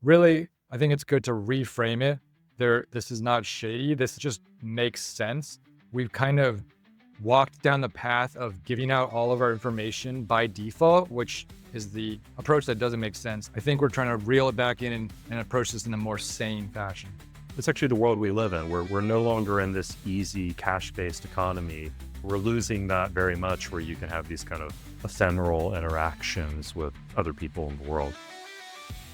really, I think it's good to reframe it. This is not shady. This just makes sense. We've kind of walked down the path of giving out all of our information by default, which is the approach that doesn't make sense. I think we're trying to reel it back in and approach this in a more sane fashion. It's actually the world we live in. We're no longer in this easy cash-based economy. We're losing that very much where you can have these kind of ephemeral interactions with other people in the world.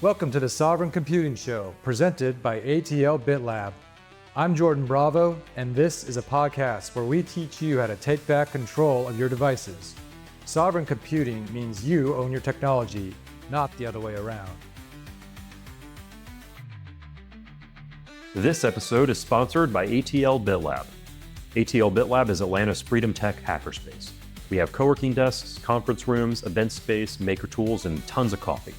Welcome to the Sovereign Computing Show, presented by ATL BitLab. I'm Jordan Bravo, and this is a podcast where we teach you how to take back control of your devices. Sovereign computing means you own your technology, not the other way around. This episode is sponsored by ATL BitLab. ATL BitLab is Atlanta's Freedom Tech hackerspace. We have co-working desks, conference rooms, event space, maker tools, and tons of coffee.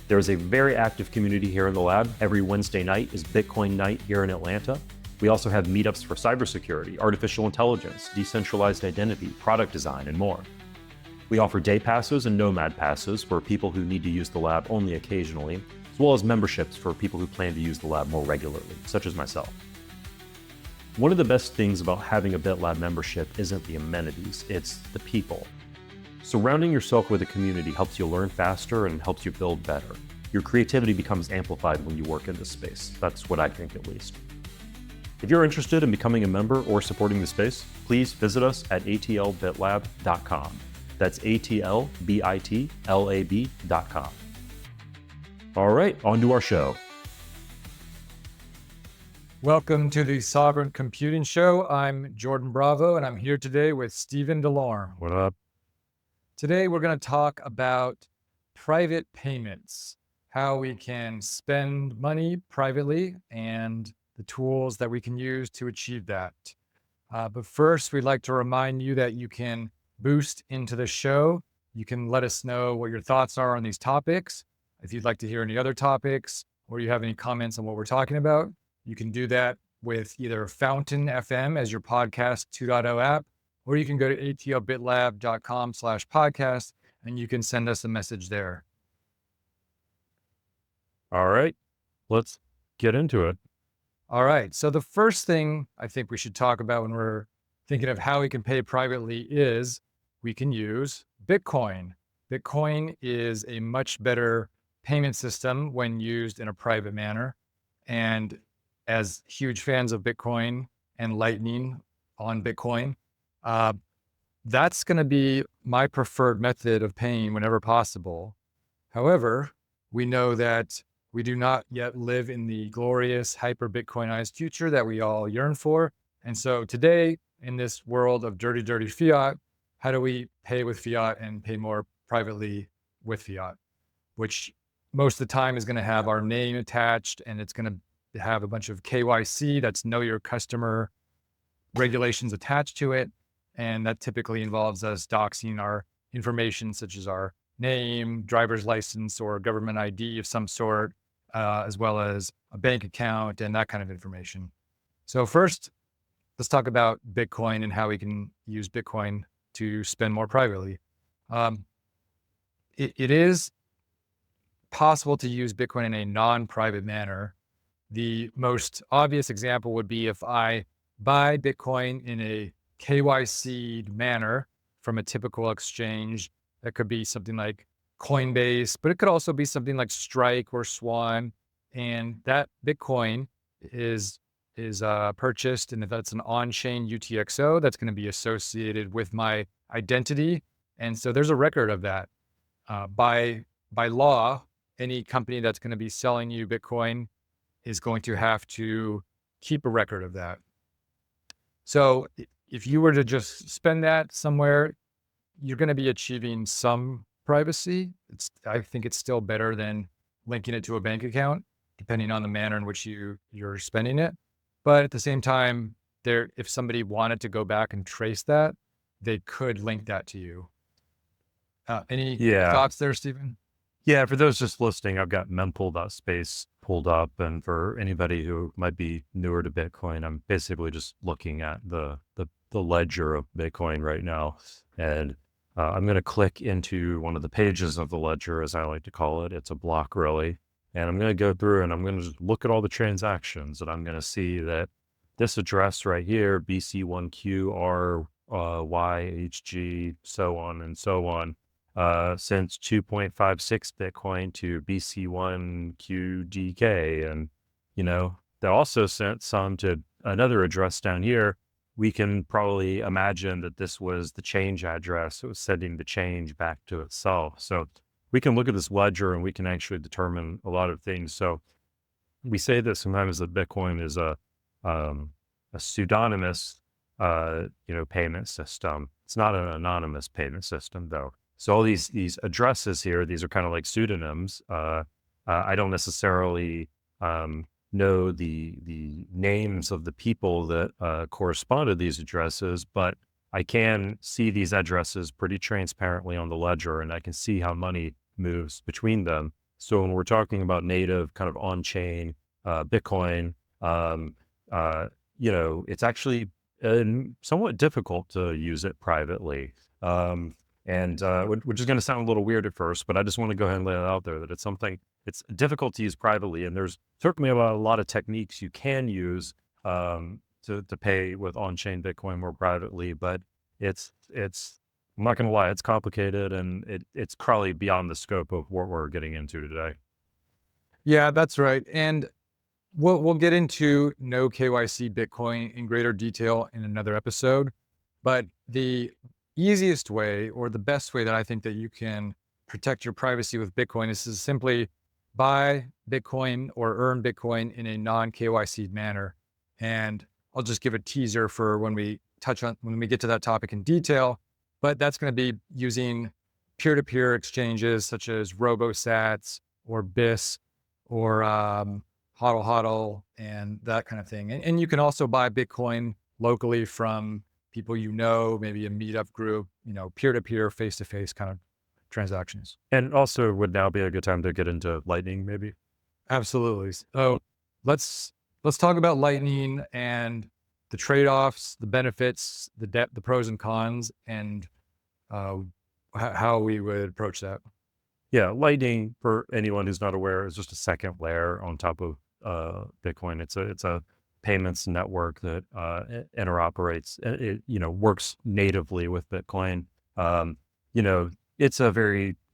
There is a very active community here in the lab. Every Wednesday night is Bitcoin night here in Atlanta. We also have meetups for cybersecurity, artificial intelligence, decentralized identity, product design, and more. We offer day passes and nomad passes for people who need to use the lab only occasionally, as well as memberships for people who plan to use the lab more regularly, such as myself. One of the best things about having a BitLab membership isn't the amenities, it's the people. Surrounding yourself with a community helps you learn faster and helps you build better. Your creativity becomes amplified when you work in this space. That's what I think, at least. If you're interested in becoming a member or supporting the space, please visit us at atlbitlab.com. That's atlbitlab.com. All right, on to our show. Welcome to the Sovereign Computing Show. I'm Jordan Bravo, and I'm here today with Stephen DeLorme. What up? Today, we're going to talk about private payments, how we can spend money privately, and the tools that we can use to achieve that. But first, we'd like to remind you that you can boost into the show. You can let us know what your thoughts are on these topics. If you'd like to hear any other topics, or you have any comments on what we're talking about, you can do that with either Fountain FM as your podcast 2.0 app, or you can go to atlbitlab.com/podcast and you can send us a message there. All right, let's get into it. All right. So the first thing I think we should talk about when we're thinking of how we can pay privately is we can use Bitcoin. Bitcoin is a much better payment system when used in a private manner. And as huge fans of Bitcoin and Lightning on Bitcoin, that's going to be my preferred method of paying whenever possible. However, we know that we do not yet live in the glorious hyper Bitcoinized future that we all yearn for. And so today, in this world of dirty, dirty fiat, how do we pay with fiat and pay more privately with fiat, which most of the time is going to have our name attached, and it's going to have a bunch of KYC, that's know your customer regulations attached to it. And that typically involves us doxing our information, such as our name, driver's license, or government ID of some sort, as well as a bank account and that kind of information. So first, let's talk about Bitcoin and how we can use Bitcoin to spend more privately. It is possible to use Bitcoin in a non-private manner. The most obvious example would be if I buy Bitcoin in a KYC manner from a typical exchange. That could be something like Coinbase, but it could also be something like Strike or Swan. And that Bitcoin is purchased, and if that's an on-chain UTXO, that's going to be associated with my identity. And so there's a record of that. By law, any company that's going to be selling you Bitcoin is going to have to keep a record of that. So if you were to just spend that somewhere, you're going to be achieving some privacy. I think it's still better than linking it to a bank account, depending on the manner in which you're spending it. But at the same time, if somebody wanted to go back and trace that, they could link that to you. Any thoughts there, Stephen? Yeah, for those just listening, I've got mempool.space pulled up. And for anybody who might be newer to Bitcoin, I'm basically just looking at the ledger of Bitcoin right now. And I'm going to click into one of the pages of the ledger, as I like to call it. It's a block, really. And I'm going to go through and I'm going to just look at all the transactions, and I'm going to see that this address right here, BC1QRYHG, so on and so on, sends 2.56 Bitcoin to BC1QDK. And, they also sent some to another address down here. We can probably imagine that this was the change address. It was sending the change back to itself. So we can look at this ledger and we can actually determine a lot of things. So we say that sometimes that Bitcoin is a pseudonymous, payment system. It's not an anonymous payment system, though. So all these addresses here, these are kind of like pseudonyms. I don't necessarily know the names of the people that correspond to these addresses, but I can see these addresses pretty transparently on the ledger, and I can see how money moves between them. So when we're talking about native kind of on-chain Bitcoin, it's actually somewhat difficult to use it privately. Which is going to sound a little weird at first, but I just want to go ahead and lay it out there that it's something it's difficult to use privately. And there's certainly a lot of techniques you can use to pay with on-chain Bitcoin more privately, but it's I'm not going to lie, it's complicated, and it's probably beyond the scope of what we're getting into today. Yeah, that's right. And we'll get into no KYC Bitcoin in greater detail in another episode. But the easiest way, or the best way that I think that you can protect your privacy with Bitcoin is to simply buy Bitcoin or earn Bitcoin in a non-KYC manner. And I'll just give a teaser for when we get to that topic in detail. But that's going to be using peer-to-peer exchanges such as RoboSats or BIS or HODL HODL and that kind of thing. And you can also buy Bitcoin locally from people maybe a meetup group, peer-to-peer, face-to-face kind of transactions. And also would now be a good time to get into Lightning, maybe? Absolutely. So let's talk about Lightning and the trade-offs, the benefits, the pros and cons, and how we would approach that. Yeah, Lightning, for anyone who's not aware, is just a second layer on top of Bitcoin. It's a payments network that interoperates. It works natively with Bitcoin. It's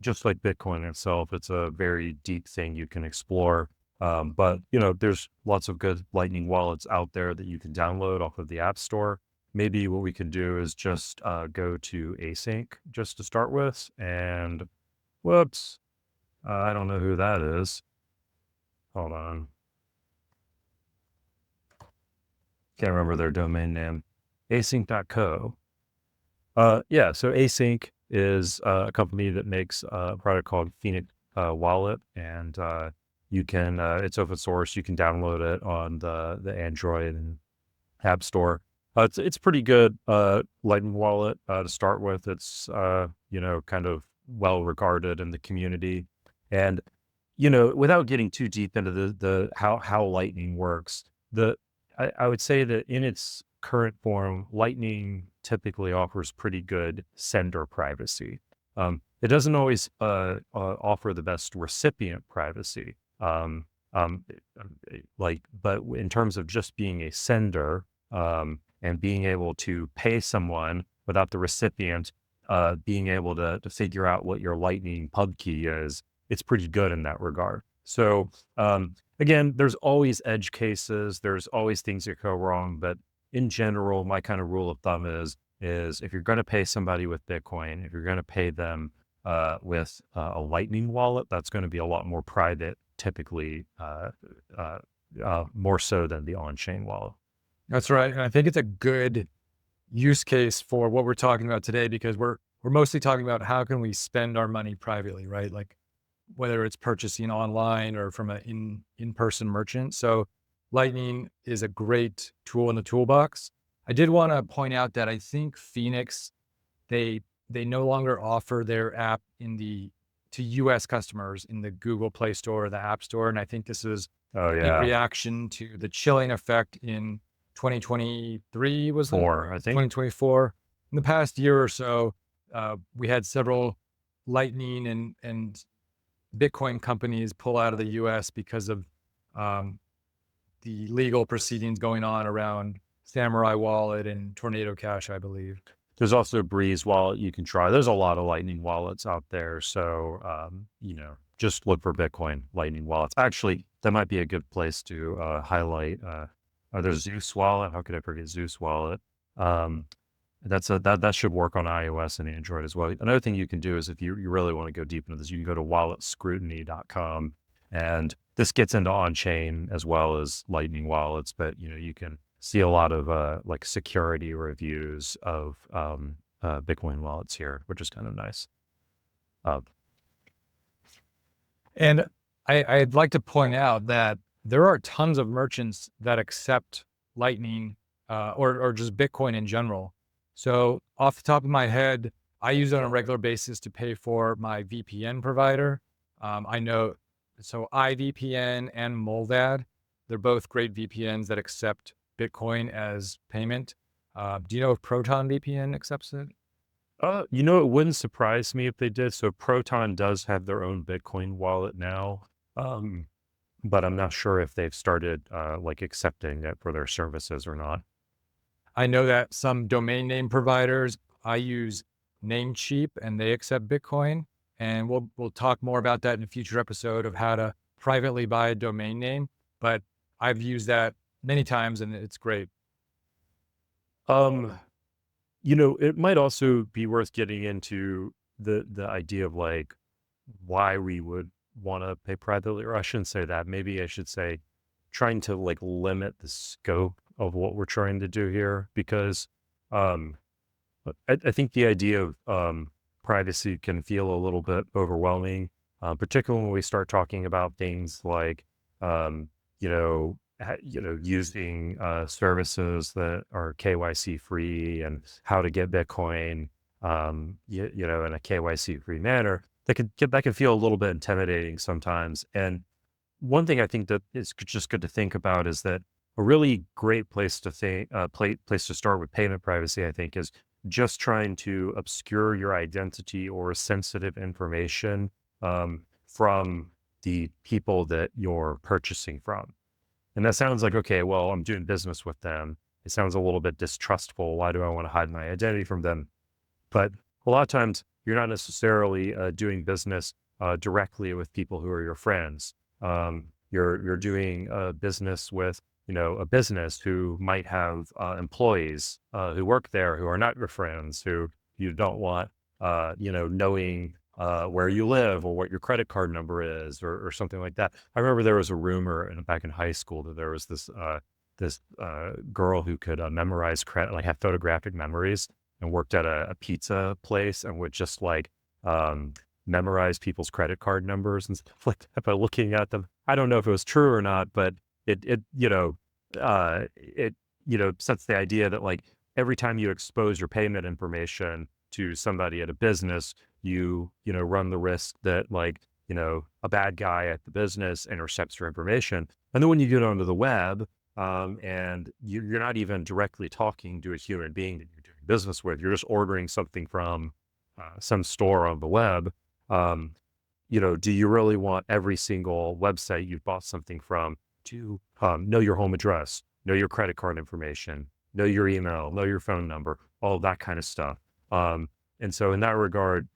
just like Bitcoin itself. It's a very deep thing you can explore. But there's lots of good Lightning wallets out there that you can download off of the App Store. Maybe what we can do is just go to Async just to start with. And whoops, I don't know who that is. Hold on. Can't remember their domain name. Async.co. So Async is a company that makes a product called Phoenix Wallet, and you can it's open source. You can download it on the Android and App Store. It's pretty good Lightning wallet to start with. It's kind of well regarded in the community, and without getting too deep into the how Lightning works, I would say that in its current form, Lightning typically offers pretty good sender privacy. It doesn't always offer the best recipient privacy. But in terms of just being a sender and being able to pay someone without the recipient being able to figure out what your Lightning pub key is, it's pretty good in that regard. So again, there's always edge cases. There's always things that go wrong. But in general, my kind of rule of thumb is if you're going to pay somebody with Bitcoin, if you're going to pay them with a Lightning wallet, that's going to be a lot more private, typically more so than the on-chain wallet. That's right. And I think it's a good use case for what we're talking about today, because we're mostly talking about how can we spend our money privately, right? Like whether it's purchasing online or from an in-person merchant. So Lightning is a great tool in the toolbox. I did want to point out that I think Phoenix, they no longer offer their app to US customers in the Google Play Store or the App Store. And I think this is in reaction to the chilling effect in 2023 was I think 2024. In the past year or so, we had several Lightning and Bitcoin companies pull out of the US because of um, the legal proceedings going on around Samurai Wallet and Tornado Cash, I believe. There's also Breeze Wallet you can try. There's a lot of Lightning wallets out there. So, just look for Bitcoin Lightning wallets. Actually, that might be a good place to highlight. There's Zeus Wallet. How could I forget Zeus Wallet? Um, that should work on iOS and Android as well. Another thing you can do is if you really want to go deep into this, you can go to walletscrutiny.com, and this gets into on-chain as well as Lightning wallets, but you can see a lot of like security reviews of Bitcoin wallets here, which is kind of nice. And I'd like to point out that there are tons of merchants that accept Lightning or just Bitcoin in general. So off the top of my head, I use it on a regular basis to pay for my VPN provider. I know, so iVPN and Moldad, they're both great VPNs that accept Bitcoin as payment. Do you know if Proton VPN accepts it? It wouldn't surprise me if they did. So Proton does have their own Bitcoin wallet now, but I'm not sure if they've started like accepting it for their services or not. I know that some domain name providers, I use Namecheap and they accept Bitcoin. And we'll talk more about that in a future episode of how to privately buy a domain name. But I've used that many times and it's great. It might also be worth getting into the idea of like why we would want to pay privately, or I shouldn't say that. Maybe I should say trying to like limit the scope of what we're trying to do here, because I think the idea of privacy can feel a little bit overwhelming, particularly when we start talking about things like, using services that are KYC free and how to get Bitcoin, in a KYC free manner. That can feel a little bit intimidating sometimes. And one thing I think that is just good to think about is that a really great place to place to start with payment privacy, I think, is just trying to obscure your identity or sensitive information from the people that you're purchasing from. And that sounds like, okay, well, I'm doing business with them. It sounds a little bit distrustful. Why do I want to hide my identity from them? But a lot of times you're not necessarily doing business directly with people who are your friends. You're doing business with, a business who might have employees who work there who are not your friends, who you don't want, knowing where you live or what your credit card number is, or something like that. I remember there was a rumor back in high school that there was this girl who could memorize credit, like have photographic memories, and worked at a pizza place and would just like memorize people's credit card numbers and stuff like that by looking at them. I don't know if it was true or not, but it sets the idea that like every time you expose your payment information to somebody at a business, you run the risk that like, a bad guy at the business intercepts your information. And then when you get onto the web, and you're not even directly talking to a human being that you're doing business with, you're just ordering something from some store on the web. Do you really want every single website you've bought something from to know your home address, know your credit card information, know your email, know your phone number, all that kind of stuff? And so in that regard,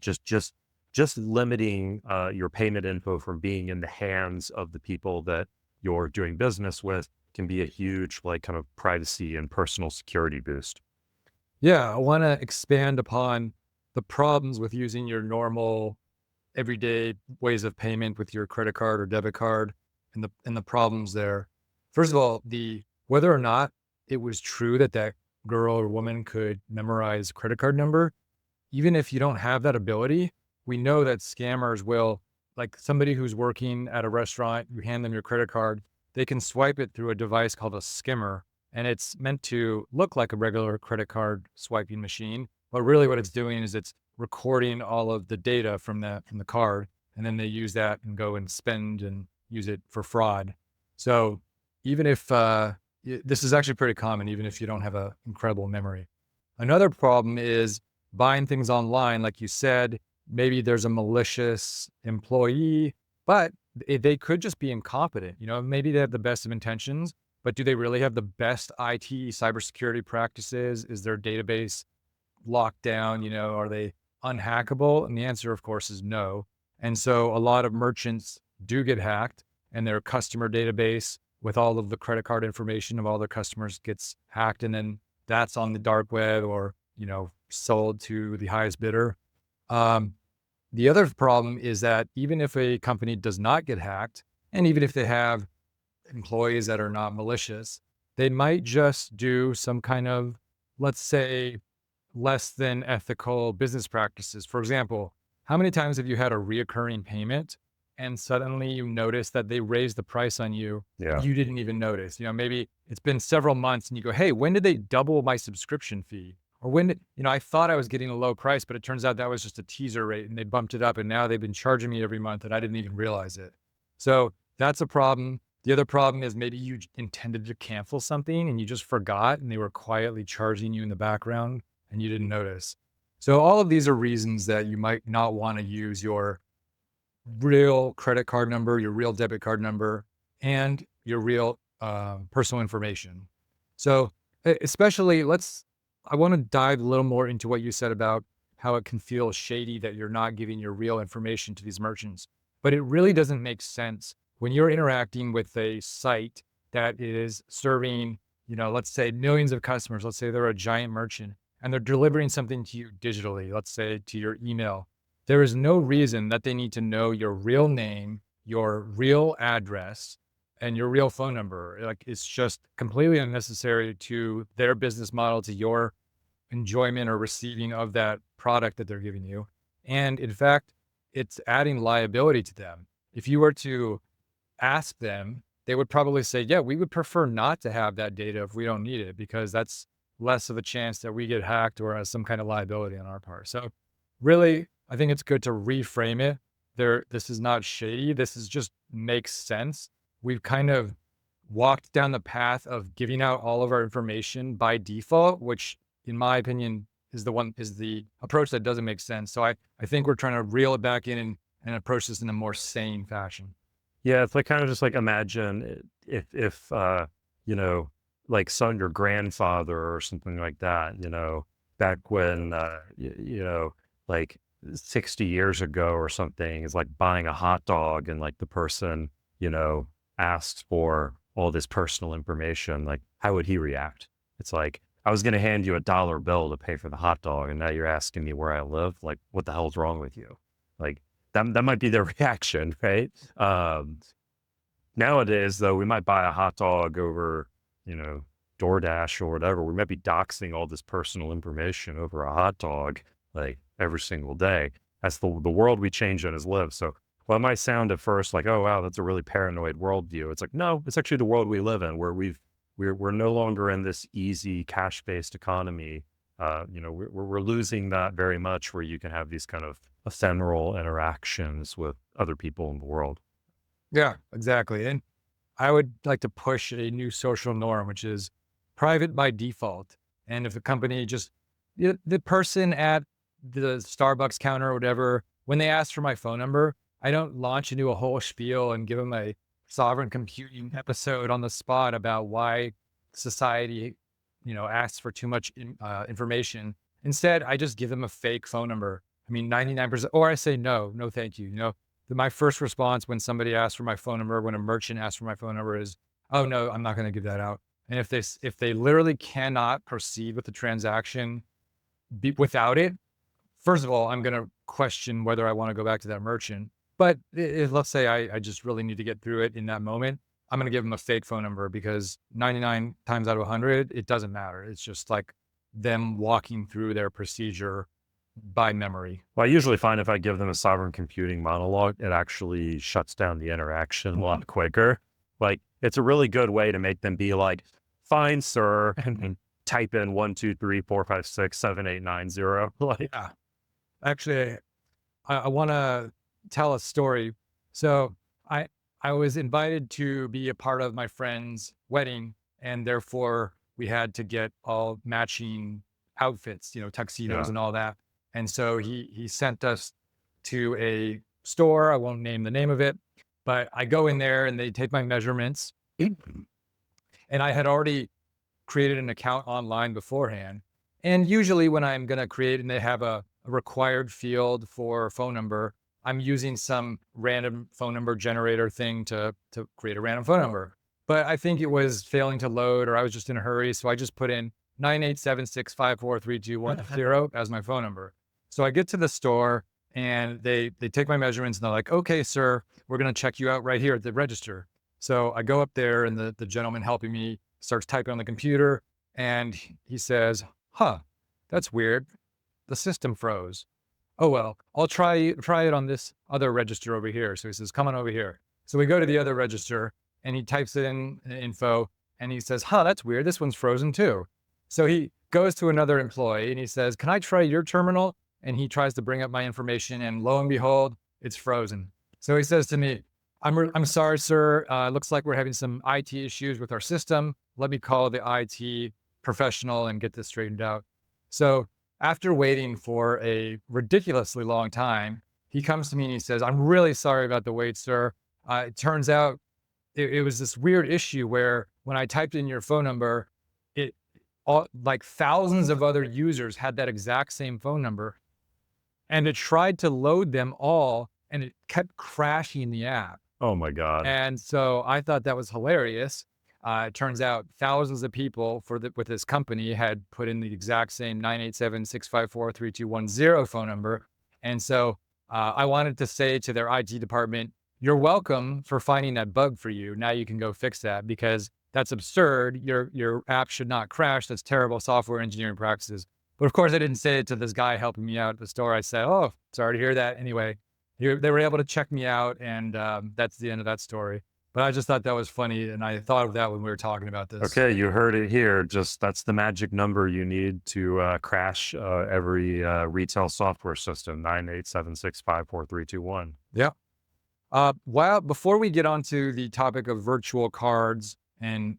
just limiting your payment info from being in the hands of the people that you're doing business with can be a huge like kind of privacy and personal security boost. Yeah, I want to expand upon the problems with using your normal everyday ways of payment with your credit card or debit card and the problems there. First of all, the whether or not it was true that that girl or woman could memorize credit card number, even if you don't have that ability, we know that scammers will, like somebody who's working at a restaurant, you hand them your credit card, they can swipe it through a device called a skimmer. And it's meant to look like a regular credit card swiping machine. But really what it's doing is it's recording all of the data from the card. And then they use that and go and spend and use it for fraud. So even if this is actually pretty common, even if you don't have an incredible memory. Another problem is buying things online. Like you said, maybe there's a malicious employee, but they could just be incompetent. Maybe they have the best of intentions, but do they really have the best IT cybersecurity practices? Is their database locked down? Are they unhackable? And the answer, of course, is no. And so a lot of merchants do get hacked, and their customer database with all of the credit card information of all their customers gets hacked. And then that's on the dark web or, sold to the highest bidder. Um, the other problem is that even if a company does not get hacked, and even if they have employees that are not malicious, they might just do some kind of, let's say, less than ethical business practices. For example, how many times have you had a reoccurring payment and suddenly you notice that they raised the price on you? Yeah. You didn't even notice. Maybe it's been several months and you go, hey, when did they double my subscription fee? Or when did, I thought I was getting a low price, but it turns out that was just a teaser rate and they bumped it up and now they've been charging me every month and I didn't even realize it. So that's a problem. The other problem is maybe you intended to cancel something and you just forgot and they were quietly charging you in the background and you didn't notice. So all of these are reasons that you might not want to use your real credit card number, your real debit card number, and your real personal information. So especially I want to dive a little more into what you said about how it can feel shady that you're not giving your real information to these merchants. But it really doesn't make sense when you're interacting with a site that is serving, let's say millions of customers. Let's say they're a giant merchant and they're delivering something to you digitally, let's say to your email. There is no reason that they need to know your real name, your real address, and your real phone number. Like, it's just completely unnecessary to their business model, to your enjoyment or receiving of that product that they're giving you. And in fact, it's adding liability to them. If you were to ask them, they would probably say, yeah, we would prefer not to have that data if we don't need it, because that's less of a chance that we get hacked or has some kind of liability on our part. So really, I think it's good to reframe it. This is not shady. This is just makes sense. We've kind of walked down the path of giving out all of our information by default, which in my opinion is the approach that doesn't make sense. So I think we're trying to reel it back in and approach this in a more sane fashion. Yeah, it's like kind of just like imagine if like your grandfather or something like that, back when like 60 years ago or something is like buying a hot dog and like the person, asks for all this personal information, like how would he react? It's like, I was going to hand you $1 bill to pay for the hot dog and now you're asking me where I live. Like, what the hell's wrong with you? Like, that might be their reaction, right? Nowadays, though, we might buy a hot dog over, DoorDash or whatever. We might be doxing all this personal information over a hot dog, like every single day. That's the world we change in as live. So while it might sound at first like, oh, wow, that's a really paranoid worldview. It's like, no, it's actually the world we live in where we're no longer in this easy cash-based economy. We're losing that very much where you can have these kind of ephemeral interactions with other people in the world. Yeah, exactly. And I would like to push a new social norm, which is private by default. And if the company the person at the Starbucks counter or whatever, when they ask for my phone number, I don't launch into a whole spiel and give them a sovereign computing episode on the spot about why society, asks for too much information. Instead, I just give them a fake phone number. I mean, 99%, or I say, no, thank you. My first response when somebody asks for my phone number, when a merchant asks for my phone number is, oh no, I'm not going to give that out. And if they literally cannot proceed with the transaction without it, first of all, I'm going to question whether I want to go back to that merchant. But if let's say I just really need to get through it in that moment, I'm going to give them a fake phone number because 99 times out of 100, it doesn't matter. It's just like them walking through their procedure by memory. Well, I usually find if I give them a sovereign computing monologue, it actually shuts down the interaction a lot quicker. Like, it's a really good way to make them be like, fine, sir, and type in 1, 2, 3, 4, 5, 6, 7, 8, 9, 0. Like, Yeah. Actually, I want to tell a story. So I was invited to be a part of my friend's wedding, and therefore we had to get all matching outfits, tuxedos yeah. and all that. And so he sent us to a store. I won't name the name of it, but I go in there and they take my measurements. And I had already created an account online beforehand. And usually when I'm going to create and they have a required field for phone number, I'm using some random phone number generator thing to create a random phone number. But I think it was failing to load or I was just in a hurry. So I just put in 98765432110 as my phone number. So I get to the store and they take my measurements and they're like, okay, sir, we're going to check you out right here at the register. So I go up there and the gentleman helping me starts typing on the computer and he says, huh, that's weird. The system froze. Oh, well, I'll try it on this other register over here. So he says, come on over here. So we go to the other register and he types in info and he says, huh, that's weird. This one's frozen too. So he goes to another employee and he says, can I try your terminal? And he tries to bring up my information and lo and behold, it's frozen. So he says to me, I'm sorry, sir. Looks like we're having some IT issues with our system. Let me call the IT professional and get this straightened out. So after waiting for a ridiculously long time, he comes to me and he says, I'm really sorry about the wait, sir. It turns out it was this weird issue where when I typed in your phone number, like thousands of other users had that exact same phone number and it tried to load them all and it kept crashing the app. Oh my God. And so I thought that was hilarious. It turns out thousands of people with this company had put in the exact same 987-654-3210 phone number. And so I wanted to say to their IT department, you're welcome for finding that bug for you. Now you can go fix that because that's absurd. Your app should not crash. That's terrible software engineering practices. But of course, I didn't say it to this guy helping me out at the store. I said, oh, sorry to hear that. Anyway, they were able to check me out, and that's the end of that story. But I just thought that was funny, and I thought of that when we were talking about this. Okay, you heard it here. Just that's the magic number you need to crash every retail software system, 987-654-3221. Yeah. Before we get onto the topic of virtual cards and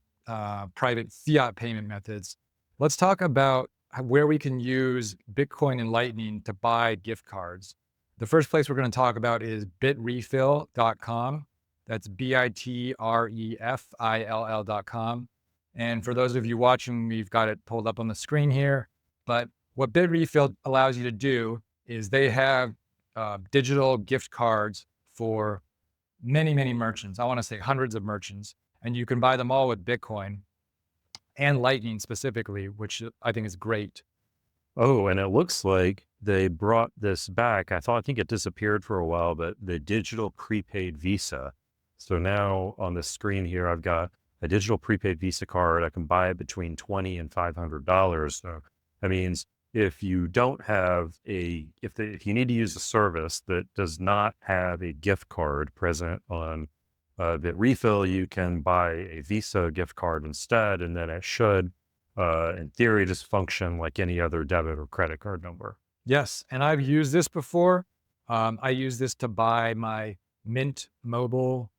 private fiat payment methods, let's talk about where we can use Bitcoin and Lightning to buy gift cards. The first place we're going to talk about is bitrefill.com. That's BITREFILL.com. And for those of you watching, we've got it pulled up on the screen here. But what BitRefill allows you to do is they have digital gift cards for many, many merchants. I want to say hundreds of merchants. And you can buy them all with Bitcoin and Lightning specifically, which I think is great. Oh, and it looks like they brought this back. I think it disappeared for a while, but the digital prepaid Visa. So now on the screen here, I've got a digital prepaid Visa card. I can buy it between $20 and $500. So that means if you don't have if you need to use a service that does not have a gift card present on BitRefill, you can buy a Visa gift card instead, and then it should, in theory, just function like any other debit or credit card number. Yes, and I've used this before. I use this to buy my Mint Mobile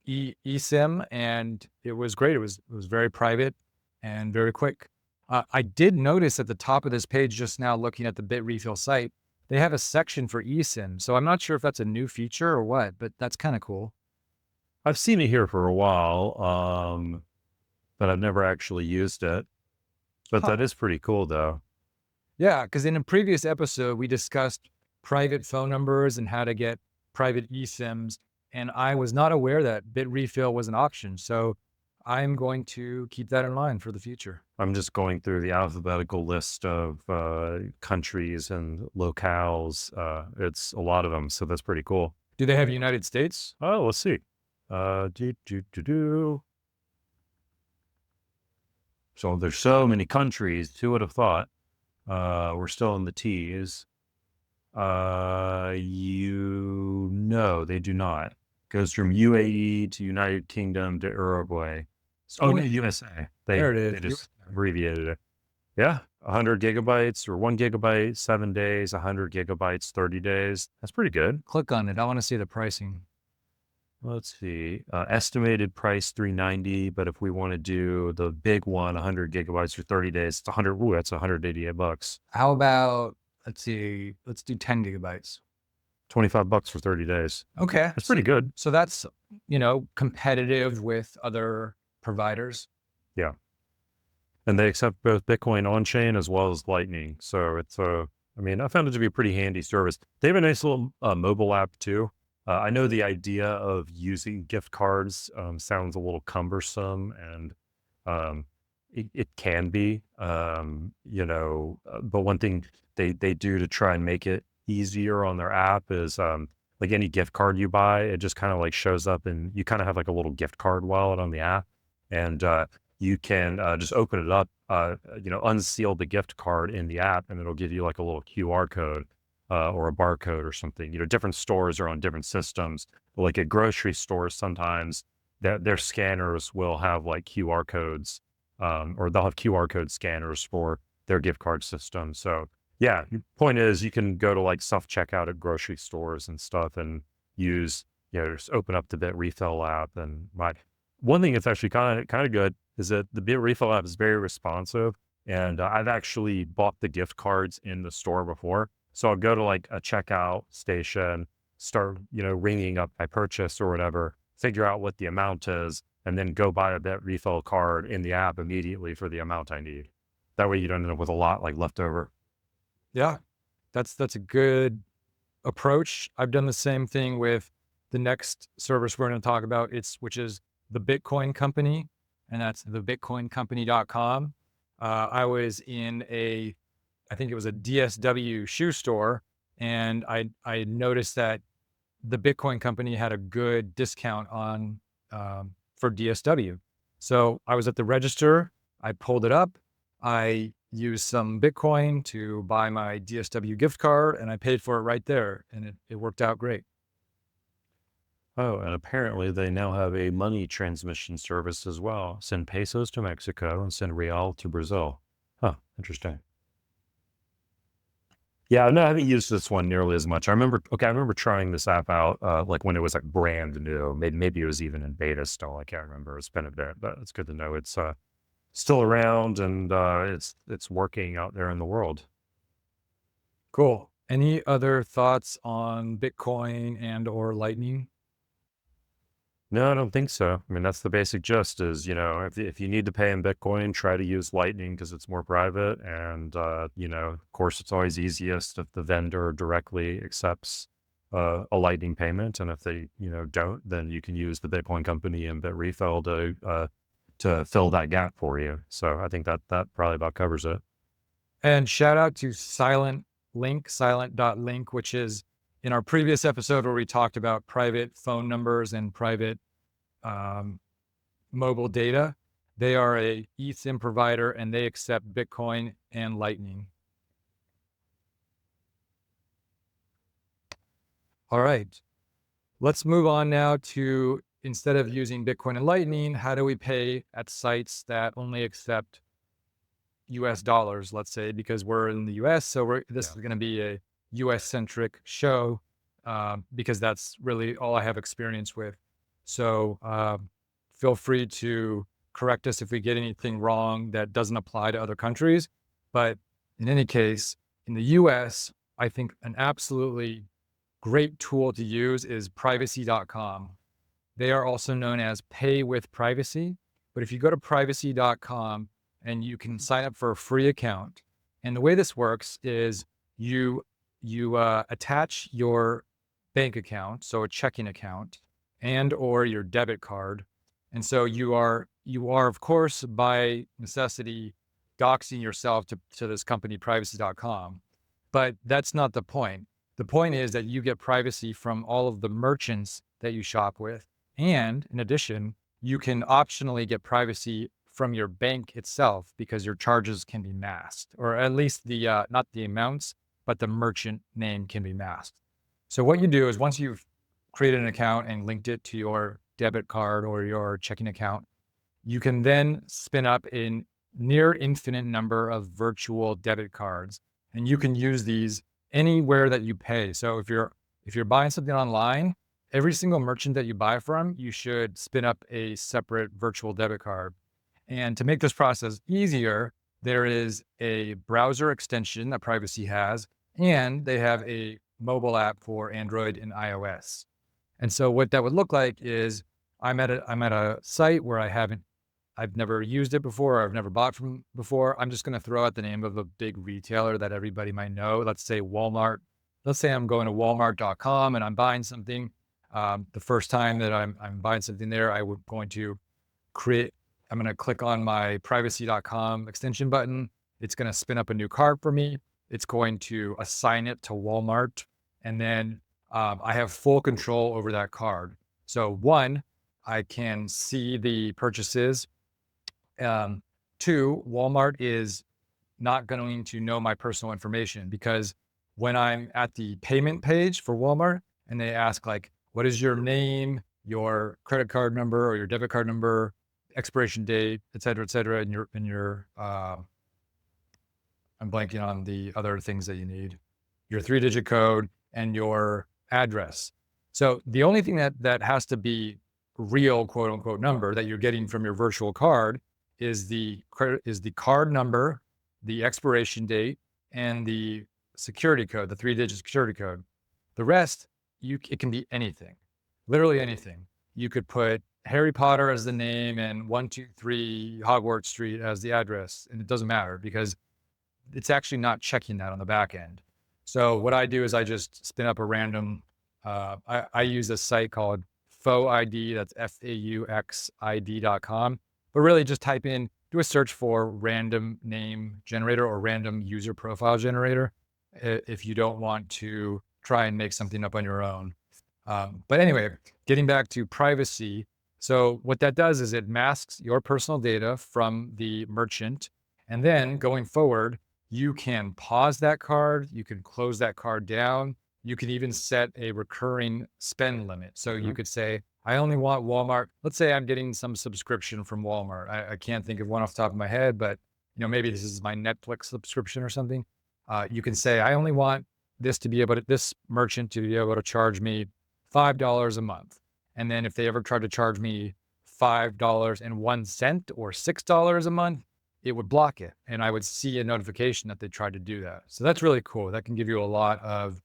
eSIM, and it was great. It was very private and very quick. I did notice at the top of this page just now, looking at the BitRefill site, they have a section for eSIM. So I'm not sure if that's a new feature or what, but that's kind of cool. I've seen it here for a while, but I've never actually used it. But that is pretty cool, though. Yeah, because in a previous episode, we discussed private phone numbers and how to get private eSIMs. And I was not aware that BitRefill was an option. So I'm going to keep that in mind for the future. I'm just going through the alphabetical list of countries and locales. It's a lot of them. So that's pretty cool. Do they have United States? Oh, let's see. So there's so many countries. Who would have thought? We're still in the T's. They do not. Goes from UAE to United Kingdom to Uruguay. Oh, no, USA. There it is. They just abbreviated it. Yeah, 100 gigabytes or 1 gigabyte, 7 days, 100 gigabytes, 30 days. That's pretty good. Click on it. I want to see the pricing. Let's see. Estimated price $390, but if we want to do the big one, 100 gigabytes for 30 days, it's 100. Ooh, that's $188. How about let's see, let's do 10 gigabytes. $25 for 30 days. Okay. That's pretty good. So that's, competitive with other providers. Yeah. And they accept both Bitcoin on chain as well as Lightning. So I found it to be a pretty handy service. They have a nice little mobile app too. I know the idea of using gift cards sounds a little cumbersome, and um, it can be, but one thing they do to try and make it easier on their app is like any gift card you buy, it just kind of like shows up and you kind of have like a little gift card wallet on the app. And you can just open it up, unseal the gift card in the app, and it'll give you like a little QR code or a barcode or something. Different stores are on different systems. Like at grocery stores, sometimes their scanners will have like QR codes, or they'll have QR code scanners for their gift card system. So yeah, the point is you can go to like self checkout at grocery stores and stuff and use, just open up the BitRefill app. And one thing that's actually kind of good is that the BitRefill app is very responsive. And I've actually bought the gift cards in the store before. So I'll go to like a checkout station, start, ringing up my purchase or whatever, figure out what the amount is, and then go buy a BitRefill card in the app immediately for the amount I need. That way you don't end up with a lot like left over. Yeah, that's a good approach. I've done the same thing with the next service we're going to talk about, which is the Bitcoin Company, and that's thebitcoincompany.com. I was in I think it was a DSW shoe store, and I noticed that the Bitcoin Company had a good discount on for DSW. So I was at the register, I pulled it up, I used some Bitcoin to buy my DSW gift card, and I paid for it right there, and it worked out great. Oh, and apparently they now have a money transmission service as well. Send pesos to Mexico and send real to Brazil. Huh, interesting. Yeah, no, I haven't used this one nearly as much. I remember trying this app out, like when it was like brand new. Maybe it was even in beta still. I can't remember. It's been a bit, but it's good to know it's still around and it's working out there in the world. Cool. Any other thoughts on Bitcoin and or Lightning? No, I don't think so. I mean, that's the basic gist is, if you need to pay in Bitcoin, try to use Lightning because it's more private. And, of course, it's always easiest if the vendor directly accepts a Lightning payment. And if they, don't, then you can use the Bitcoin company and BitRefill to fill that gap for you. So I think that probably about covers it. And shout out to silent.link, which is in our previous episode where we talked about private phone numbers and private mobile data. They are a eSIM provider and they accept Bitcoin and Lightning. All right, let's move on now to, instead of using Bitcoin and Lightning, how do we pay at sites that only accept US dollars, let's say, because we're in the US. So this is going to be a US centric show because that's really all I have experience with. So feel free to correct us if we get anything wrong that doesn't apply to other countries. But in any case, in the US, I think an absolutely great tool to use is privacy.com. They are also known as Pay with Privacy. But if you go to privacy.com, and you can sign up for a free account. And the way this works is you attach your bank account, so a checking account, and or your debit card. And so you are of course by necessity doxing yourself to this company privacy.com. But that's not the point. The point is that you get privacy from all of the merchants that you shop with. And in addition, you can optionally get privacy from your bank itself because your charges can be masked, or at least the not the amounts, but the merchant name can be masked. So what you do is once you've created an account and linked it to your debit card or your checking account, you can then spin up a near infinite number of virtual debit cards, and you can use these anywhere that you pay. So if you're buying something online, every single merchant that you buy from, you should spin up a separate virtual debit card. And to make this process easier, there is a browser extension that Privacy has and they have a mobile app for Android and iOS. And so what that would look like is I'm at a site where I've never used it before, or I've never bought from before. I'm just going to throw out the name of a big retailer that everybody might know. Let's say Walmart. Let's say I'm going to Walmart.com and I'm buying something. The first time that I'm buying something there, going to create. I'm going to click on my privacy.com extension button. It's going to spin up a new cart for me. It's going to assign it to Walmart, and then I have full control over that card. So one, I can see the purchases. Two, Walmart is not going to know my personal information, because when I'm at the payment page for Walmart and they ask like, what is your name, your credit card number or your debit card number, expiration date, et cetera, and I'm blanking on the other things that you need, your 3-digit code and your address. So the only thing that has to be real, quote unquote, number that you're getting from your virtual card is the card number, the expiration date, and the security code, the 3-digit security code. The rest, it can be anything, literally anything. You could put Harry Potter as the name and 123 Hogwarts Street as the address, and it doesn't matter because it's actually not checking that on the back end. So what I do is I just spin up a random, I use a site called FauxID, that's FAUXID.com, but really just do a search for random name generator or random user profile generator if you don't want to try and make something up on your own. But anyway, getting back to privacy. So what that does is it masks your personal data from the merchant. And then going forward, you can pause that card. You can close that card down. You can even set a recurring spend limit. So you could say, I only want Walmart. Let's say I'm getting some subscription from Walmart. I can't think of one off the top of my head, but maybe this is my Netflix subscription or something. You can say, I only want this merchant to be able to charge me $5 a month. And then if they ever try to charge me $5.01 or $6 a month, it would block it. And I would see a notification that they tried to do that. So that's really cool. That can give you a lot of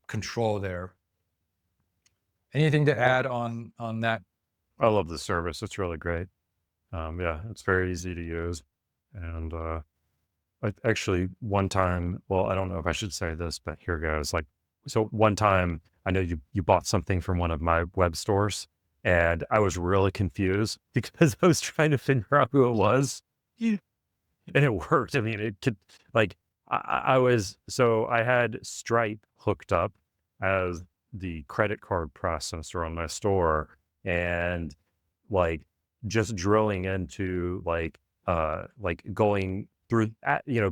control there. Anything to add on that? I love the service. It's really great. Yeah, it's very easy to use. And actually, one time, well, I don't know if I should say this, but here goes. So one time, I know you bought something from one of my web stores, and I was really confused because I was trying to figure out who it was, and it worked. I mean, it could I had Stripe hooked up as the credit card processor on my store, and just drilling into going through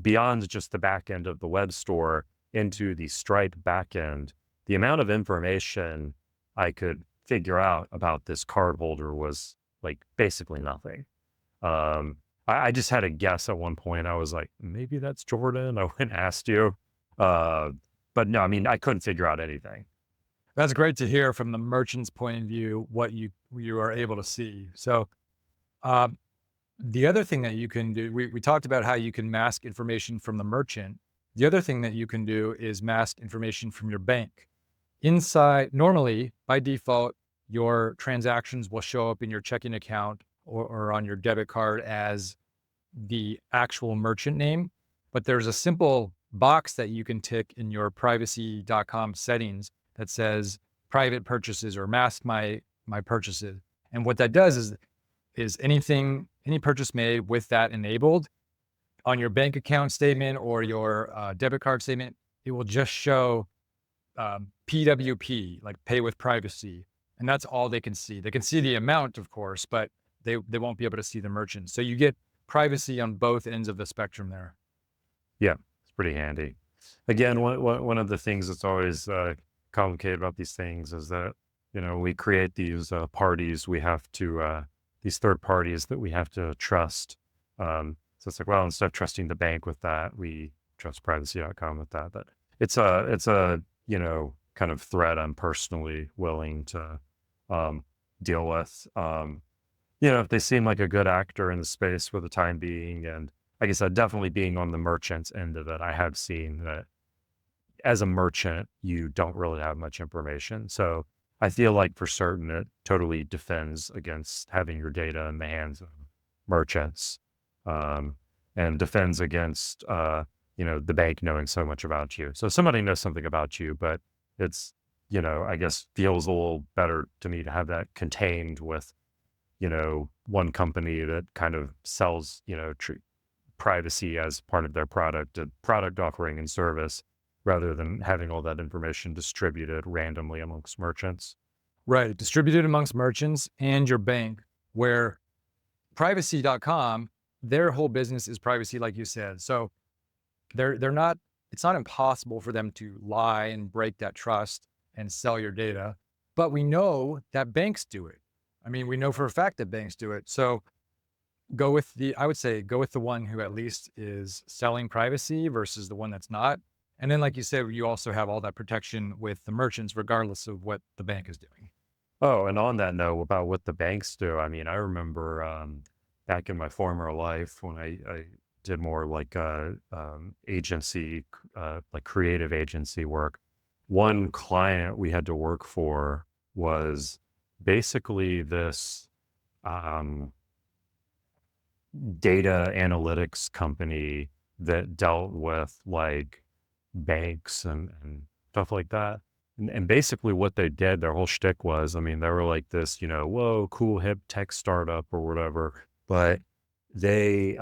beyond just the back end of the web store into the Stripe back end, the amount of information I could figure out about this cardholder was basically nothing. I just had a guess at one point. I was like, maybe that's Jordan. I went and asked you. But no, I mean, I couldn't figure out anything. That's great to hear from the merchant's point of view, what you are able to see. So the other thing that you can do, we talked about how you can mask information from the merchant. The other thing that you can do is mask information from your bank. Normally, by default, your transactions will show up in your checking account or on your debit card as the actual merchant name. But there's a simple box that you can tick in your privacy.com settings that says private purchases or mask my purchases. And what that does is any purchase made with that enabled on your bank account statement or your debit card statement, it will just show PWP, like pay with privacy. And that's all they can see. They can see the amount, of course, but they won't be able to see the merchant. So you get privacy on both ends of the spectrum there. Yeah, it's pretty handy. Again, one of the things that's always complicated about these things is that, we create these parties. We have to, these third parties that we have to trust. So it's like, well, instead of trusting the bank with that, we trust privacy.com with that. But it's a kind of threat I'm personally willing to deal with. If they seem like a good actor in the space for the time being, and like I said, definitely being on the merchant's end of it, I have seen that as a merchant, you don't really have much information. So I feel like for certain it totally defends against having your data in the hands of merchants, um, and defends against, the bank knowing so much about you. So somebody knows something about you, but it's, I guess feels a little better to me to have that contained with, one company that kind of sells, privacy as part of their product offering and service rather than having all that information distributed randomly amongst merchants. Right. Distributed amongst merchants and your bank, where privacy.com, their whole business is privacy, like you said. So they're not, it's not impossible for them to lie and break that trust and sell your data. But we know that banks do it. I mean, we know for a fact that banks do it. So I would say go with the one who at least is selling privacy versus the one that's not. And then, like you said, you also have all that protection with the merchants, regardless of what the bank is doing. Oh, and on that note about what the banks do, I mean, I remember back in my former life when I did more like agency, like creative agency work. One client we had to work for was basically this um, data analytics company that dealt with like banks and stuff like that. And basically what they did, their whole shtick was, I mean, they were like this, whoa, cool hip tech startup or whatever, but they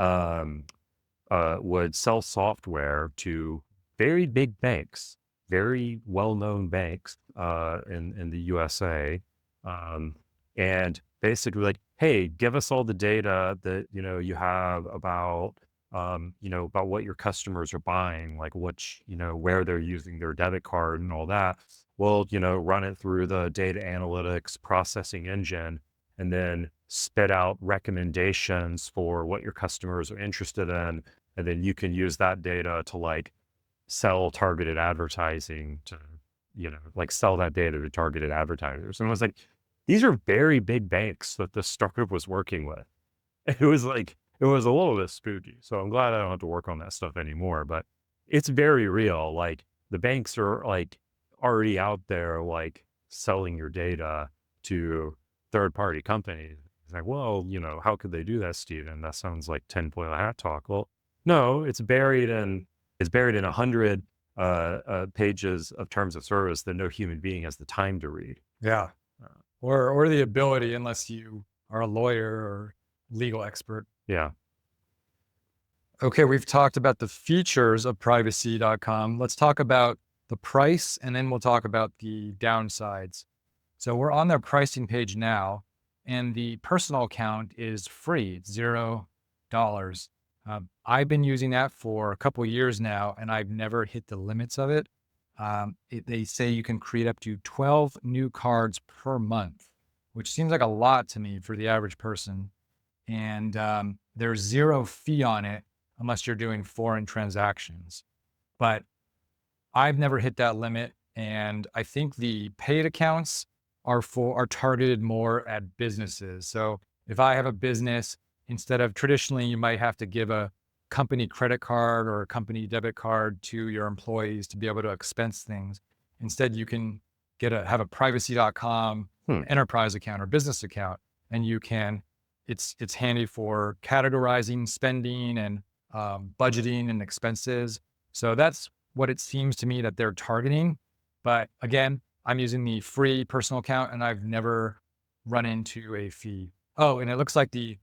would sell software to very big banks, very well-known banks in the USA, um, and basically like, hey, give us all the data that you have about about what your customers are buying, like which where they're using their debit card and all that. Well, run it through the data analytics processing engine and then spit out recommendations for what your customers are interested in. And then you can use that data to like sell targeted advertising to, like sell that data to targeted advertisers. And I was like, these are very big banks that this startup was working with. It was like, it was a little bit spooky. So I'm glad I don't have to work on that stuff anymore, but it's very real. Like the banks are like already out there, like selling your data to third party companies. It's like, well, how could they do that, Steven? That sounds like tinfoil hat talk. Well, no, it's buried in 100 pages of terms of service that no human being has the time to read. Yeah. Uh, Or the ability, unless you are a lawyer or legal expert. yeah. Okay, we've talked about the features of privacy.com. Let's talk about the price, and then we'll talk about the downsides. So we're on their pricing page now, and the personal account is free. It's $0. I've been using that for a couple of years now, and I've never hit the limits of it. They say you can create up to 12 new cards per month, which seems like a lot to me for the average person. And there's zero fee on it unless you're doing foreign transactions. But I've never hit that limit. And I think the paid accounts are targeted more at businesses. So if I have a business, instead of traditionally, you might have to give a company credit card or a company debit card to your employees to be able to expense things. Instead, you can have a privacy.com Hmm. enterprise account or business account, and it's handy for categorizing spending and budgeting and expenses. So that's what it seems to me that they're targeting. But again, I'm using the free personal account and I've never run into a fee. Oh, and it looks like the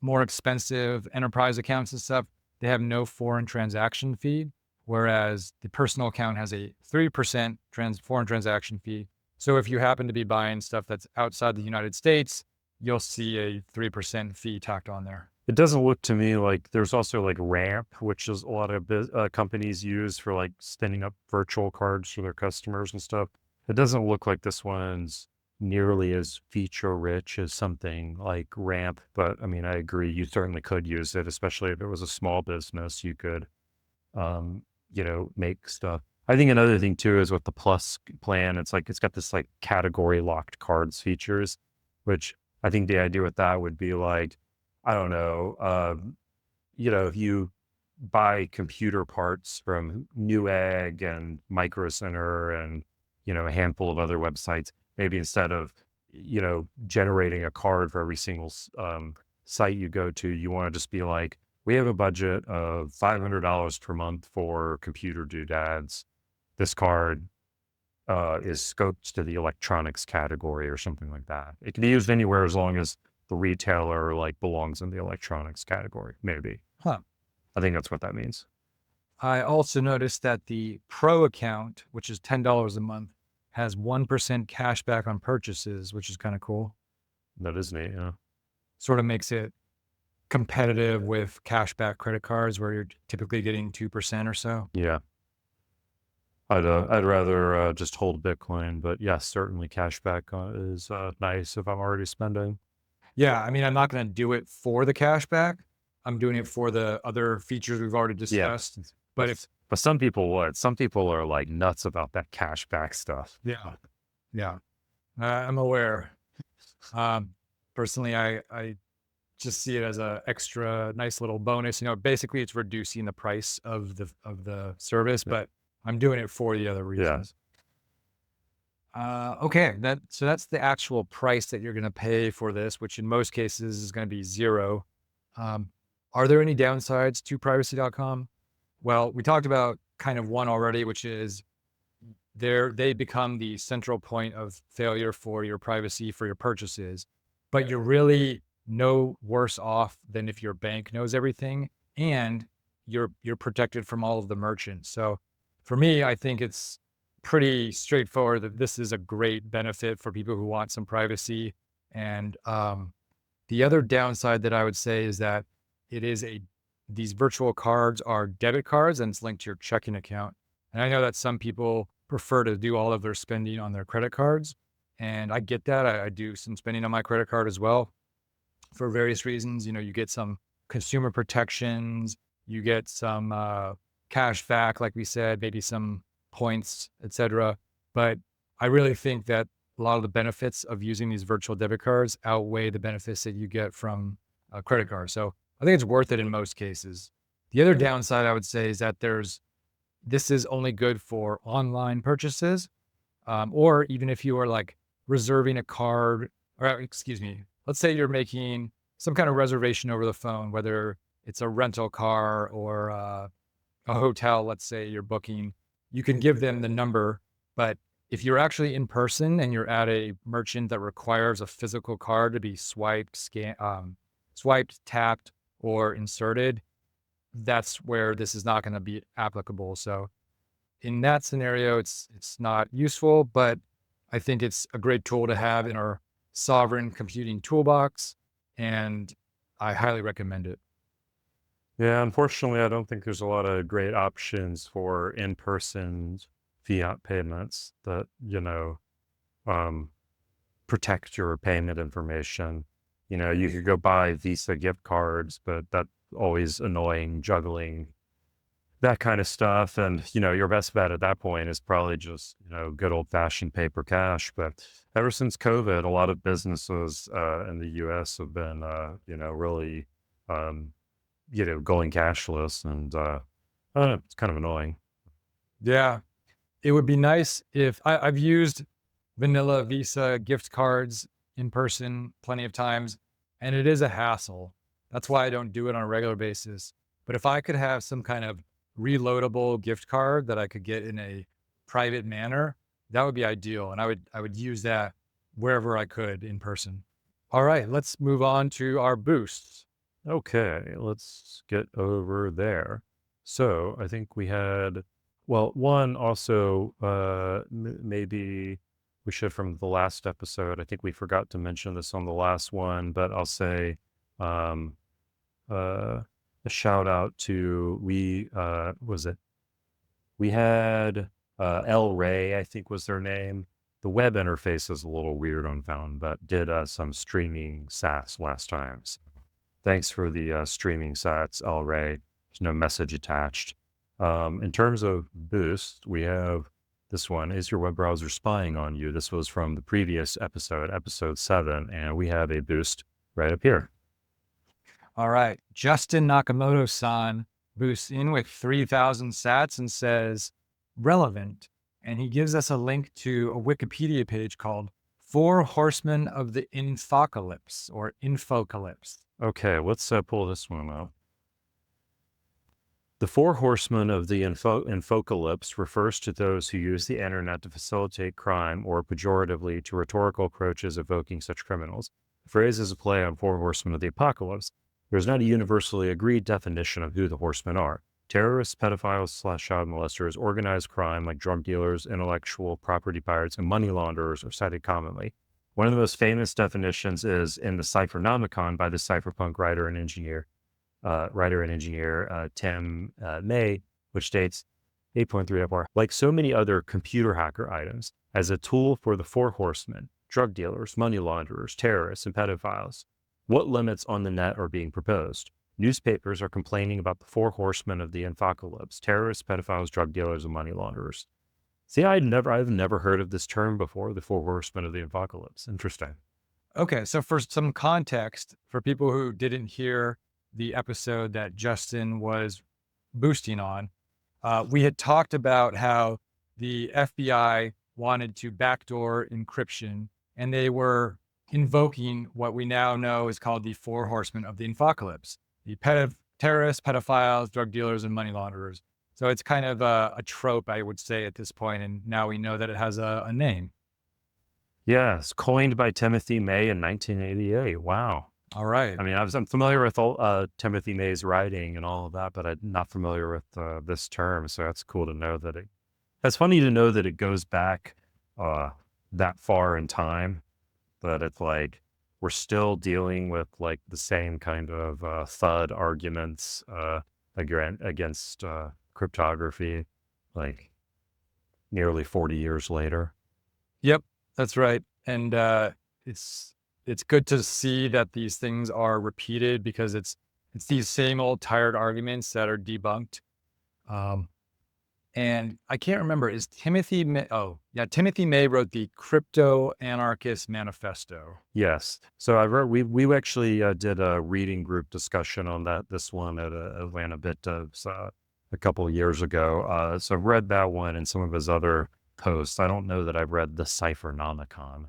more expensive enterprise accounts and stuff, they have no foreign transaction fee, whereas the personal account has a 3% foreign transaction fee. So if you happen to be buying stuff that's outside the United States, you'll see a 3% fee tacked on there. It doesn't look to me like there's also like Ramp, which is a lot of companies use for like spinning up virtual cards for their customers and stuff. It doesn't look like this one's nearly as feature rich as something like Ramp, but I mean, I agree. You certainly could use it, especially if it was a small business. You could, make stuff. I think another thing too is with the Plus plan, it's like it's got this like category locked cards features, which I think the idea with that would be like, I don't know, if you buy computer parts from Newegg and Micro Center and, a handful of other websites, maybe instead of, generating a card for every single site you go to, you want to just be like, we have a budget of $500 per month for computer doodads. This card is scoped to the electronics category or something like that. It can be used anywhere as long as the retailer like belongs in the electronics category, maybe. Huh. I think that's what that means. I also noticed that the Pro account, which is $10 a month, has 1% cash back on purchases, which is kind of cool. That is neat, yeah. Sort of makes it competitive with cashback credit cards where you're typically getting 2% or so. Yeah. I'd rather just hold Bitcoin, but yes, certainly cashback is nice if I'm already spending. Yeah, I mean, I'm not going to do it for the cashback. I'm doing it for the other features we've already Yeah. discussed. But if But some people would. Some people are like nuts about that cashback stuff. yeah, I'm aware. Personally, I just see it as a extra nice little bonus. Basically, it's reducing the price of the service, Yeah. but I'm doing it for the other reasons. Okay, so that's the actual price that you're going to pay for this, which in most cases is going to be zero. Are there any downsides to privacy.com? Well, we talked about kind of one already, which is they become the central point of failure for your privacy for your purchases, but you're really no worse off than if your bank knows everything and you're protected from all of the merchants. So for me, I think it's pretty straightforward that this is a great benefit for people who want some privacy. And the other downside that I would say is that these virtual cards are debit cards and it's linked to your checking account. And I know that some people prefer to do all of their spending on their credit cards. And I get that. I do some spending on my credit card as well for various reasons. You get some consumer protections, you get some cash back, like we said, maybe some points, etc. But I really think that a lot of the benefits of using these virtual debit cards outweigh the benefits that you get from a credit card. So I think it's worth it in most cases. The other downside I would say is that this is only good for online purchases, or even if you are like reserving a card, or excuse me, let's say you're making some kind of reservation over the phone, whether it's a rental car or a hotel, let's say you're booking, you can give them the number. But if you're actually in person and you're at a merchant that requires a physical card to be swiped, tapped, or inserted, that's where this is not going to be applicable. So in that scenario, it's not useful, but I think it's a great tool to have in our sovereign computing toolbox, and I highly recommend it. Yeah, unfortunately, I don't think there's a lot of great options for in-person fiat payments that, um, protect your payment information. You could go buy Visa gift cards, but that's always annoying juggling that kind of stuff. And, your best bet at that point is probably just, good old fashioned paper cash. But ever since COVID, a lot of businesses in the US have been, really, going cashless. And I don't know, it's kind of annoying. Yeah, it would be nice if I've used vanilla Visa gift cards in person plenty of times, and it is a hassle. That's why I don't do it on a regular basis. But if I could have some kind of reloadable gift card that I could get in a private manner, that would be ideal. And I would use that wherever I could in person. All right, let's move on to our boosts. Okay, let's get over there. So I think we had, well, one also, maybe we should from the last episode. I think we forgot to mention this on the last one, but I'll say um, a shout out to we had El Ray, I think was their name. The web interface is a little weird on Found, but did some streaming SaaS last time. So thanks for the streaming sats, El Ray. There's no message attached. In terms of boost, we have this one. Is your web browser spying on you? This was from the previous episode, episode 7, and we have a boost right up here. All right. Justin Nakamoto-san boosts in with 3,000 sats and says relevant. And he gives us a link to a Wikipedia page called Four Horsemen of the Infocalypse or Infocalypse. Okay, let's pull this one up. The Four Horsemen of the Infocalypse refers to those who use the internet to facilitate crime or pejoratively to rhetorical approaches evoking such criminals. The phrase is a play on Four Horsemen of the Apocalypse. There is not a universally agreed definition of who the horsemen are. Terrorists, pedophiles / child molesters, organized crime like drug dealers, intellectual property pirates, and money launderers are cited commonly. One of the most famous definitions is in the Cyphernomicon by the cypherpunk writer and engineer Tim May, which states 8.3 FR, like so many other computer hacker items, as a tool for the four horsemen, drug dealers, money launderers, terrorists, and pedophiles. What limits on the net are being proposed? Newspapers are complaining about the four horsemen of the Infocalypse: terrorists, pedophiles, drug dealers, and money launderers. See, I've never heard of this term before, the four horsemen of the Infocalypse. Interesting. Okay, so for some context, for people who didn't hear the episode that Justin was boosting on, we had talked about how the FBI wanted to backdoor encryption, and they were invoking what we now know is called the Four Horsemen of the Infocalypse: the terrorists, pedophiles, drug dealers, and money launderers. So it's kind of a trope, I would say, at this point, and now we know that it has a name. Yes, coined by Timothy May in 1988. Wow. All right. I mean, I'm familiar with all, Timothy May's writing and all of that, but I'm not familiar with this term. So that's cool to know that that's funny to know that it goes back that far in time, that it's like we're still dealing with like the same kind of thud arguments against cryptography, like nearly 40 years later. Yep, that's right. And it's good to see that these things are repeated because it's these same old tired arguments that are debunked. And I can't remember, is Timothy May? Oh, yeah, Timothy May wrote the Crypto Anarchist Manifesto. Yes. So we actually did a reading group discussion on this one at Atlanta BitDevs a couple of years ago. So I've read that one and some of his other posts. I don't know that I've read the Cyphernomicon.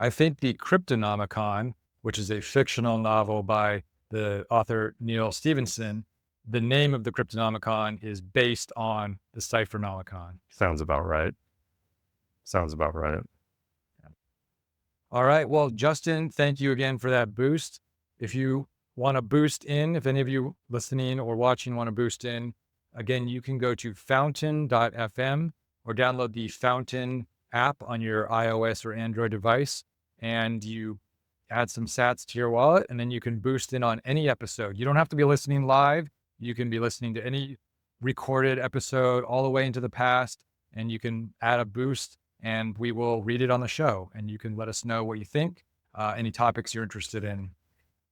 I think the Cryptonomicon, which is a fictional novel by the author Neil Stephenson, the name of the Cryptonomicon is based on the Cyphernomicon. Sounds about right. All right. Well, Justin, thank you again for that boost. If you want to boost in, if any of you listening or watching want to boost in, again, you can go to fountain.fm or download the Fountain app on your iOS or Android device, and you add some sats to your wallet, and then you can boost in on any episode. You don't have to be listening live. You can be listening to any recorded episode all the way into the past, and you can add a boost and we will read it on the show, and you can let us know what you think, any topics you're interested in.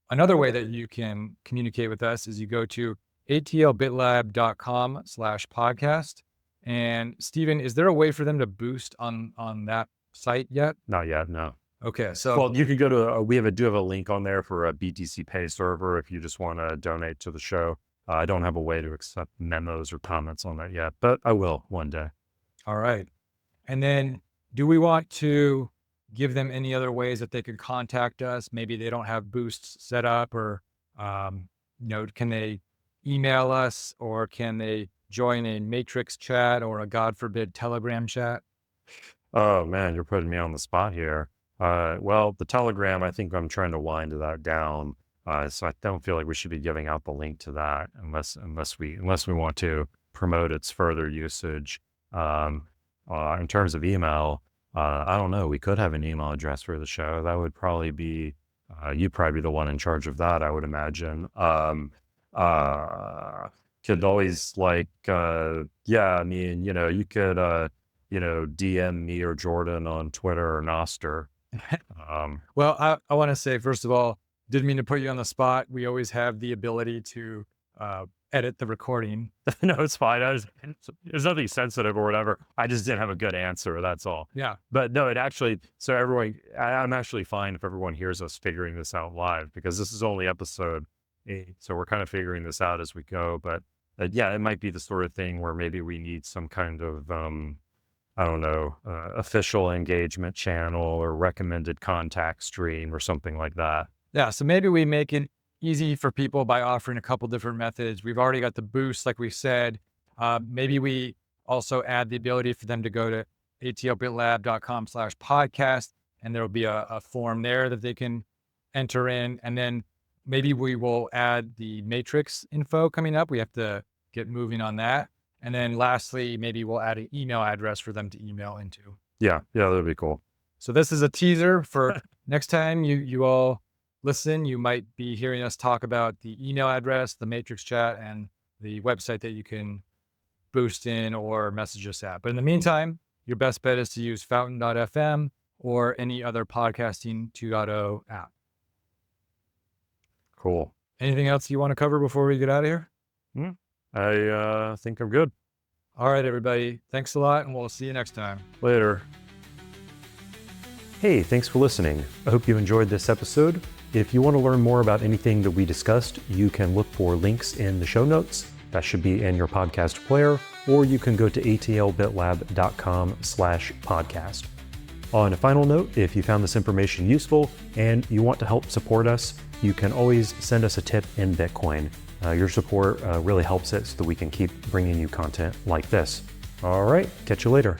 Another way that you can communicate with us is you go to atlbitlab.com/podcast. And Stephen, is there a way for them to boost on that site yet? Not yet, no. Okay, so well, you can go to we do have a link on there for a BTC Pay server if you just want to donate to the show. I don't have a way to accept memos or comments on that yet, but I will one day. All right. And then do we want to give them any other ways that they could contact us? Maybe they don't have boosts set up, or can they email us, or can they join a Matrix chat or a, God forbid, Telegram chat? Oh man, you're putting me on the spot here. Well, the Telegram, I think I'm trying to wind that down. So I don't feel like we should be giving out the link to that unless we want to promote its further usage. In terms of email, I don't know. We could have an email address for the show. That would probably be, you'd probably be the one in charge of that, I would imagine. Could always you could, DM me or Jordan on Twitter or Nostr. Well, I want to say, first of all, didn't mean to put you on the spot. We always have the ability to edit the recording. No, it's fine. There's nothing sensitive or whatever. I just didn't have a good answer. That's all. Yeah. But no, I'm actually fine if everyone hears us figuring this out live, because this is only episode So we're kind of figuring this out as we go. But yeah, it might be the sort of thing where maybe we need some kind of, I don't know, official engagement channel or recommended contact stream or something like that. Yeah, so maybe we make it easy for people by offering a couple different methods. We've already got the boost, like we said. Maybe we also add the ability for them to go to atlbitlab.com/podcast, and there'll be a form there that they can enter in. And then maybe we will add the matrix info coming up. We have to get moving on that. And then lastly, maybe we'll add an email address for them to email into. Yeah, that'd be cool. So this is a teaser for next time you all listen. You might be hearing us talk about the email address, the matrix chat, and the website that you can boost in or message us at. But in the meantime, your best bet is to use fountain.fm or any other podcasting 2.0 app. Cool. Anything else you want to cover before we get out of here? I think I'm good. All right, everybody. Thanks a lot, and we'll see you next time. Later. Hey, thanks for listening. I hope you enjoyed this episode. If you want to learn more about anything that we discussed, you can look for links in the show notes. That should be in your podcast player, or you can go to atlbitlab.com/podcast. On a final note, if you found this information useful and you want to help support us, you can always send us a tip in Bitcoin. Your support really helps it so that we can keep bringing you content like this. All right, catch you later.